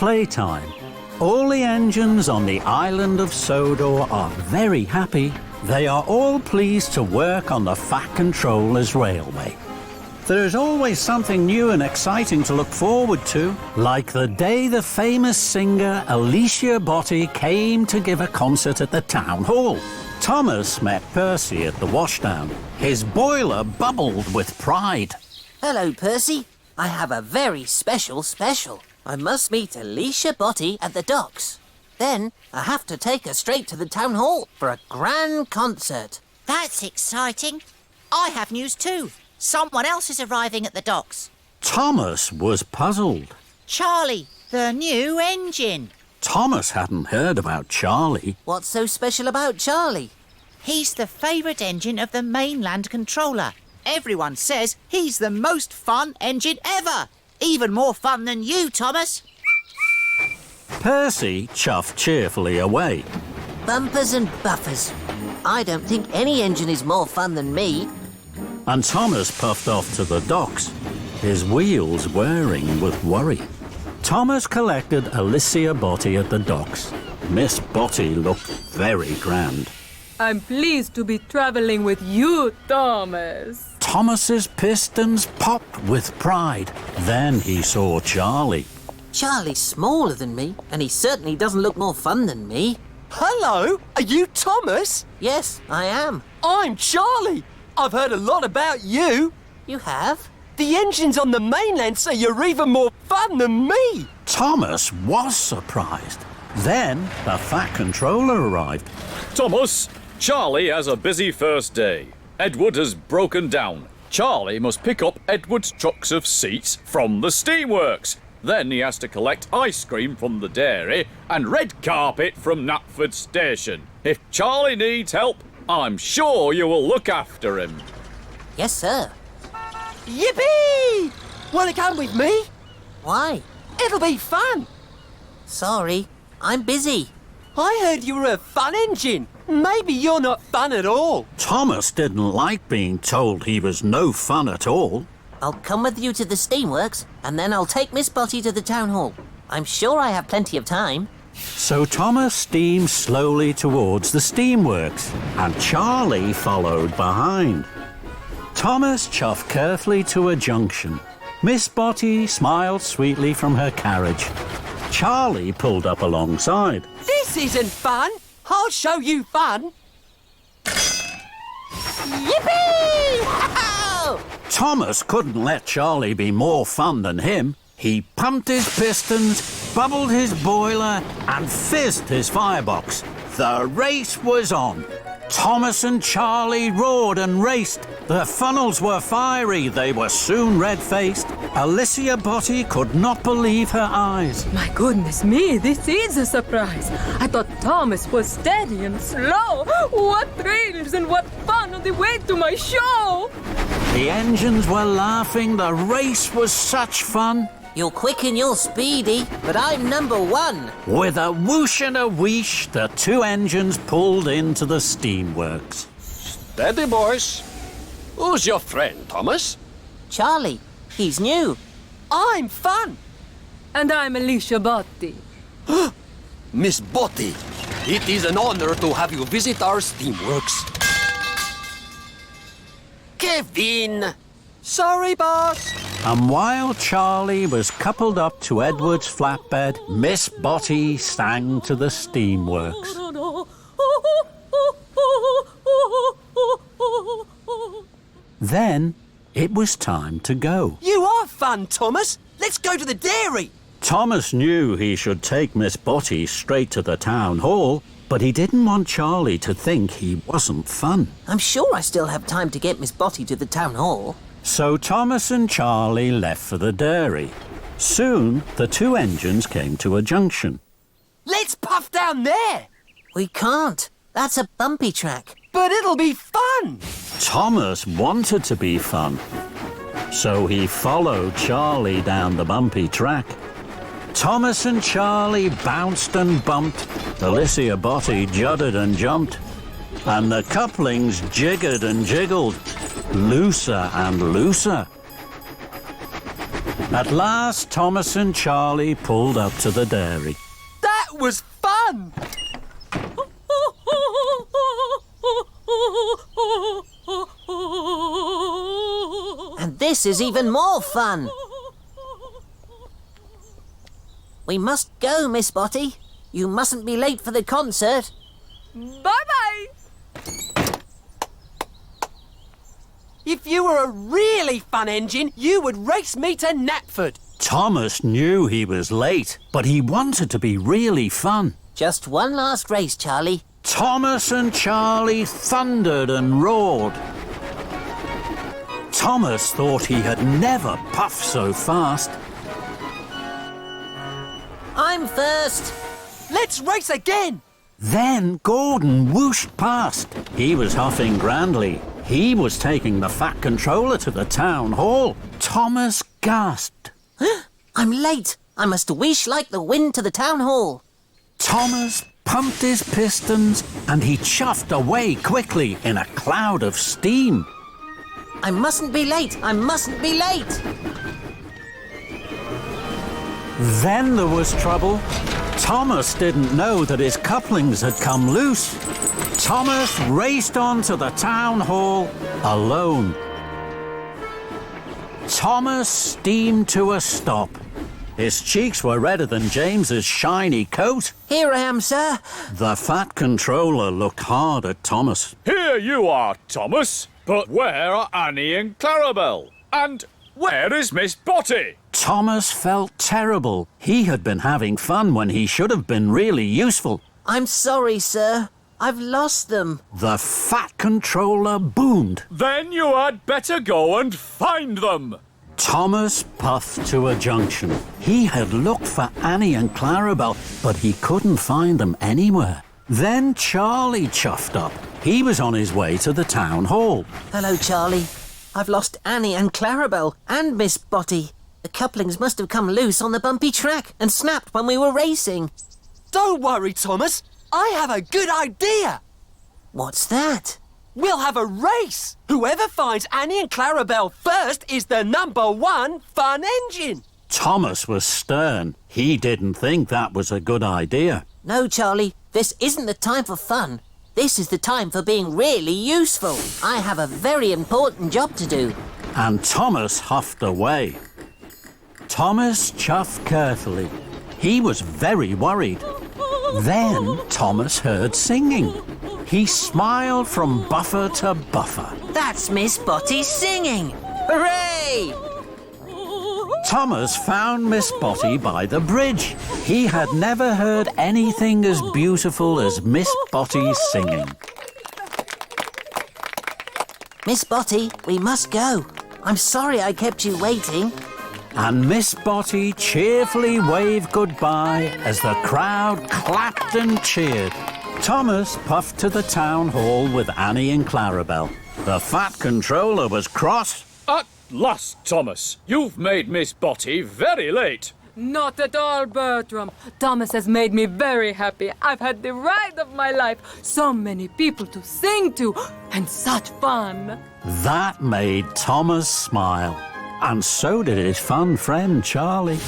playtime. All the engines on the island of Sodor are very happy. They are all pleased to work on the Fat Controller's railway. There is always something new and exciting to look forward to, like the day the famous singer Alicia Botti came to give a concert at the town hall. Thomas met Percy at the washdown. His boiler bubbled with pride. Hello, Percy. I have a very special. I must meet Alicia Botti at the docks. Then I have to take her straight to the town hall for a grand concert. That's exciting. I have news too. Someone else is arriving at the docks. Thomas was puzzled. Charlie, the new engine. Thomas hadn't heard about Charlie. What's so special about Charlie? He's the favourite engine of the mainland controller. Everyone says he's the most fun engine ever. Even more fun than you, Thomas. Percy chuffed cheerfully away. Bumpers and buffers. I don't think any engine is more fun than me. And Thomas puffed off to the docks, his wheels whirring with worry. Thomas collected Alicia Botti at the docks. Miss Botti looked very grand. I'm pleased to be travelling with you, Thomas. Thomas's pistons popped with pride. Then he saw Charlie. Charlie's smaller than me, and he certainly doesn't look more fun than me. Hello, are you Thomas? Yes, I am. I'm Charlie. I've heard a lot about you. You have? The engines on the mainland say you're even more fun than me. Thomas was surprised. Then the Fat Controller arrived. Thomas, Charlie has a busy first day. Edward has broken down. Charlie must pick up Edward's trucks of seats from the steamworks. Then he has to collect ice cream from the dairy and red carpet from Knapford Station. If Charlie needs help, I'm sure you will look after him. Yes, sir. Yippee! Want to come with me? Why? It'll be fun. Sorry, I'm busy. I heard you were a fun engine. Maybe you're not fun at all. Thomas didn't like being told he was no fun at all. I'll come with you to the steamworks, and then I'll take Miss Botti to the town hall. I'm sure I have plenty of time. So Thomas steamed slowly towards the steamworks, and Charlie followed behind. Thomas chuffed carefully to a junction. Miss Botti smiled sweetly from her carriage. Charlie pulled up alongside. This isn't fun. I'll show you fun. Yippee! Thomas couldn't let Charlie be more fun than him. He pumped his pistons, bubbled his boiler, and fizzed his firebox. The race was on. Thomas and Charlie roared and raced. The funnels were fiery. They were soon red-faced. Alicia Botti could not believe her eyes. My goodness me, this is a surprise. I thought Thomas was steady and slow. What thrills and what fun on the way to my show! The engines were laughing. The race was such fun. You're quick and you're speedy, but I'm number one. With a whoosh and a wheesh, the two engines pulled into the steamworks. Steady, boys. Who's your friend, Thomas? Charlie, he's new. I'm fun. And I'm Alicia Botti. Miss Botti, it is an honor to have you visit our steamworks. Kevin! Sorry, boss. And while Charlie was coupled up to Edward's flatbed, Miss Botti sang to the steamworks. Then it was time to go. You are fun, Thomas. Let's go to the dairy. Thomas knew he should take Miss Botti straight to the town hall, but he didn't want Charlie to think he wasn't fun. I'm sure I still have time to get Miss Botti to the town hall. So Thomas and Charlie left for the dairy. Soon, the two engines came to a junction. Let's puff down there. We can't. That's a bumpy track. But it'll be fun. Thomas wanted to be fun, so he followed Charlie down the bumpy track. Thomas and Charlie bounced and bumped. Alicia Botti judded and jumped. And the couplings jiggered and jiggled, looser and looser. At last, Thomas and Charlie pulled up to the dairy. That was fun! And this is even more fun. We must go, Miss Botty. You mustn't be late for the concert. Bye-bye! If you were a really fun engine, you would race me to Knapford. Thomas knew he was late, but he wanted to be really fun. Just one last race, Charlie. Thomas and Charlie thundered and roared. Thomas thought he had never puffed so fast. I'm first. Let's race again! Then Gordon whooshed past. He was huffing grandly. He was taking the Fat Controller to the town hall. Thomas gasped. I'm late. I must whoosh like the wind to the town hall. Thomas pumped his pistons and he chuffed away quickly in a cloud of steam. I mustn't be late. I mustn't be late. Then there was trouble. Thomas didn't know that his couplings had come loose. Thomas raced on to the town hall alone. Thomas steamed to a stop. His cheeks were redder than James's shiny coat. Here I am, sir. The Fat Controller looked hard at Thomas. Here you are, Thomas. But where are Annie and Clarabelle? And where is Miss Botty? Thomas felt terrible. He had been having fun when he should have been really useful. I'm sorry, sir. I've lost them. The Fat Controller boomed. Then you had better go and find them. Thomas puffed to a junction. He had looked for Annie and Clarabelle, but he couldn't find them anywhere. Then Charlie chuffed up. He was on his way to the town hall. Hello, Charlie. I've lost Annie and Clarabelle and Miss Botty. The couplings must have come loose on the bumpy track and snapped when we were racing. Don't worry, Thomas. I have a good idea. What's that? We'll have a race. Whoever finds Annie and Clarabelle first is the #1 fun engine. Thomas was stern. He didn't think that was a good idea. No, Charlie. This isn't the time for fun. This is the time for being really useful. I have a very important job to do. And Thomas huffed away. Thomas chuffed carefully. He was very worried. Then Thomas heard singing. He smiled from buffer to buffer. That's Miss Botty singing. Hooray! Thomas found Miss Botty by the bridge. He had never heard anything as beautiful as Miss Botty's singing. Miss Botty, we must go. I'm sorry I kept you waiting. And Miss Botty cheerfully waved goodbye as the crowd clapped and cheered. Thomas puffed to the town hall with Annie and Clarabelle. The Fat Controller was cross. At last, Thomas. You've made Miss Botty very late. Not at all, Bertram. Thomas has made me very happy. I've had the ride of my life. So many people to sing to, and such fun. That made Thomas smile. And so did his fun friend, Charlie.